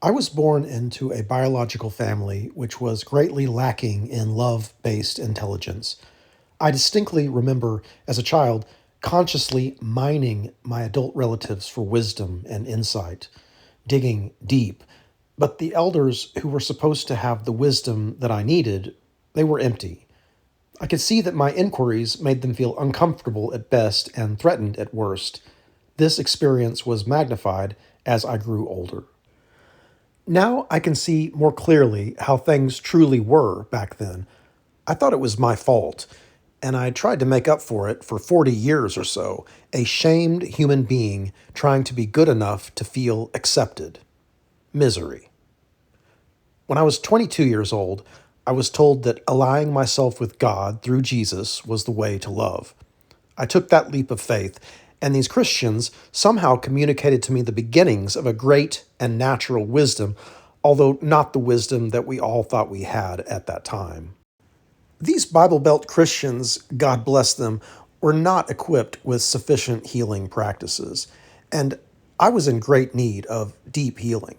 I was born into a biological family which was greatly lacking in love based intelligence. I distinctly remember, as a child, consciously mining my adult relatives for wisdom and insight, digging deep. But the elders who were supposed to have the wisdom that I needed, they were empty. I could see that my inquiries made them feel uncomfortable at best and threatened at worst. This experience was magnified as I grew older. Now I can see more clearly how things truly were back then. I thought it was my fault, and I tried to make up for it for 40 years or so, a shamed human being trying to be good enough to feel accepted. Misery. When I was 22 years old, I was told that allying myself with God through Jesus was the way to love. I took that leap of faith, and these Christians somehow communicated to me the beginnings of a great and natural wisdom, although not the wisdom that we all thought we had at that time. These Bible Belt Christians, God bless them, were not equipped with sufficient healing practices, and I was in great need of deep healing.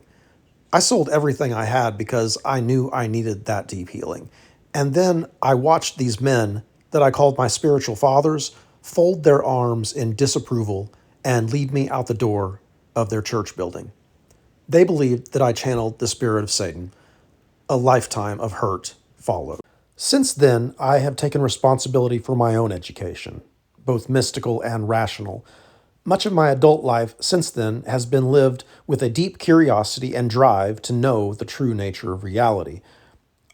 I sold everything I had because I knew I needed that deep healing. And then I watched these men that I called my spiritual fathers fold their arms in disapproval and lead me out the door of their church building. They believed that I channeled the spirit of Satan. A lifetime of hurt followed. Since then, I have taken responsibility for my own education, both mystical and rational. Much of my adult life since then has been lived with a deep curiosity and drive to know the true nature of reality.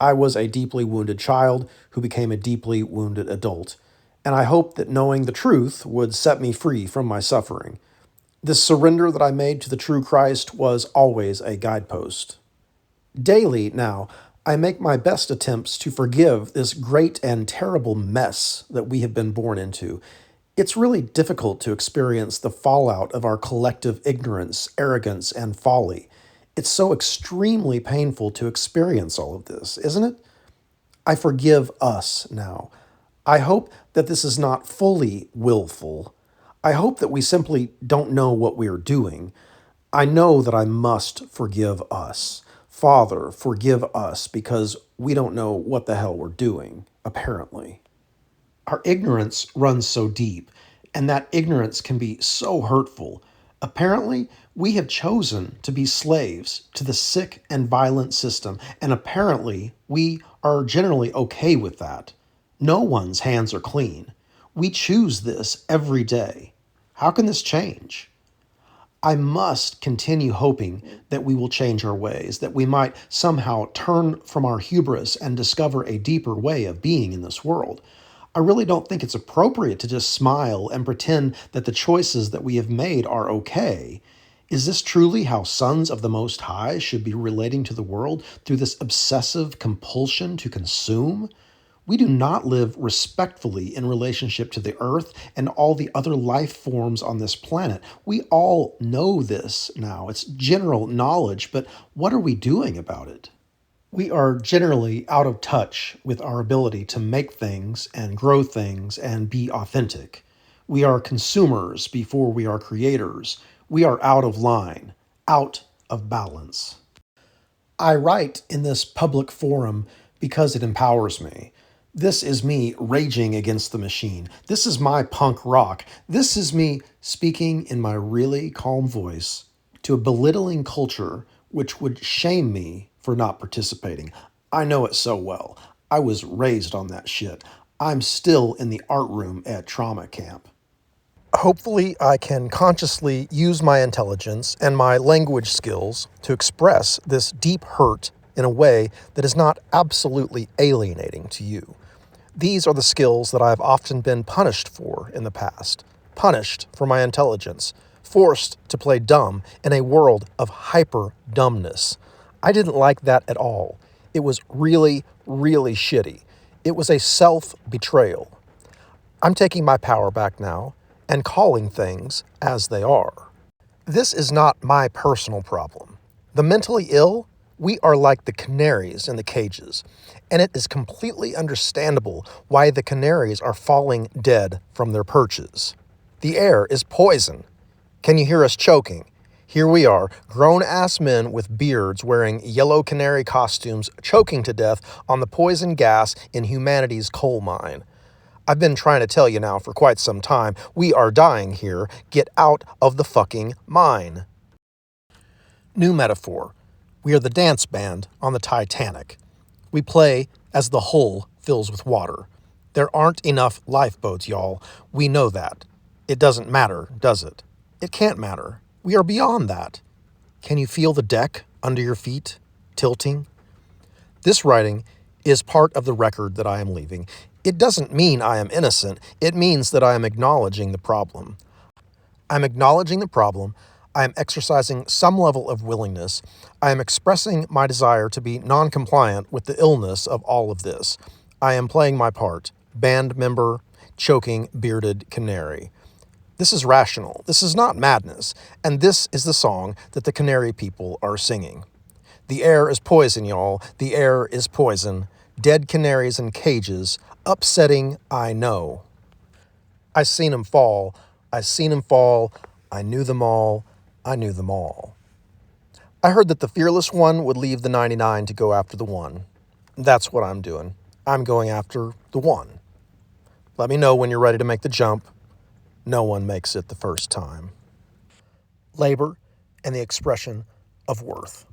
I was a deeply wounded child who became a deeply wounded adult, and I hoped that knowing the truth would set me free from my suffering. This surrender that I made to the true Christ was always a guidepost. Daily now, I make my best attempts to forgive this great and terrible mess that we have been born into. It's really difficult to experience the fallout of our collective ignorance, arrogance, and folly. It's so extremely painful to experience all of this, isn't it? I forgive us now. I hope that this is not fully willful. I hope that we simply don't know what we are doing. I know that I must forgive us. Father, forgive us because we don't know what the hell we're doing, apparently. Our ignorance runs so deep, and that ignorance can be so hurtful. Apparently, we have chosen to be slaves to the sick and violent system, and apparently, we are generally okay with that. No one's hands are clean. We choose this every day. How can this change? I must continue hoping that we will change our ways, that we might somehow turn from our hubris and discover a deeper way of being in this world. I really don't think it's appropriate to just smile and pretend that the choices that we have made are okay. Is this truly how sons of the Most High should be relating to the world through this obsessive compulsion to consume? We do not live respectfully in relationship to the earth and all the other life forms on this planet. We all know this now. It's general knowledge, but what are we doing about it? We are generally out of touch with our ability to make things and grow things and be authentic. We are consumers before we are creators. We are out of line, out of balance. I write in this public forum because it empowers me. This is me raging against the machine. This is my punk rock. This is me speaking in my really calm voice to a belittling culture which would shame me for not participating. I know it so well. I was raised on that shit. I'm still in the art room at trauma camp. Hopefully, I can consciously use my intelligence and my language skills to express this deep hurt in a way that is not absolutely alienating to you. These are the skills that I have often been punished for in the past. Punished for my intelligence. Forced to play dumb in a world of hyper dumbness. I didn't like that at all. It was really, really shitty. It was a self-betrayal. I'm taking my power back now and calling things as they are. This is not my personal problem. The mentally ill, we are like the canaries in the cages, and it is completely understandable why the canaries are falling dead from their perches. The air is poison. Can you hear us choking? Here we are, grown-ass men with beards wearing yellow canary costumes, choking to death on the poison gas in humanity's coal mine. I've been trying to tell you now for quite some time, we are dying here. Get out of the fucking mine. New metaphor. We are the dance band on the Titanic. We play as the hull fills with water. There aren't enough lifeboats, y'all. We know that. It doesn't matter, does it? It can't matter. We are beyond that. Can you feel the deck under your feet tilting? This writing is part of the record that I am leaving. It doesn't mean I am innocent. It means that I am acknowledging the problem. I'm acknowledging the problem. I am exercising some level of willingness. I am expressing my desire to be non-compliant with the illness of all of this. I am playing my part. Band member, choking, bearded canary. This is rational. This is not madness. And this is the song that the Canary people are singing. The air is poison, y'all. The air is poison. Dead canaries in cages. Upsetting, I know. I seen 'em fall. I seen 'em fall. I knew them all. I knew them all. I heard that the fearless one would leave the 99 to go after the one. That's what I'm doing. I'm going after the one. Let me know when you're ready to make the jump. No one makes it the first time. Labor and the expression of worth.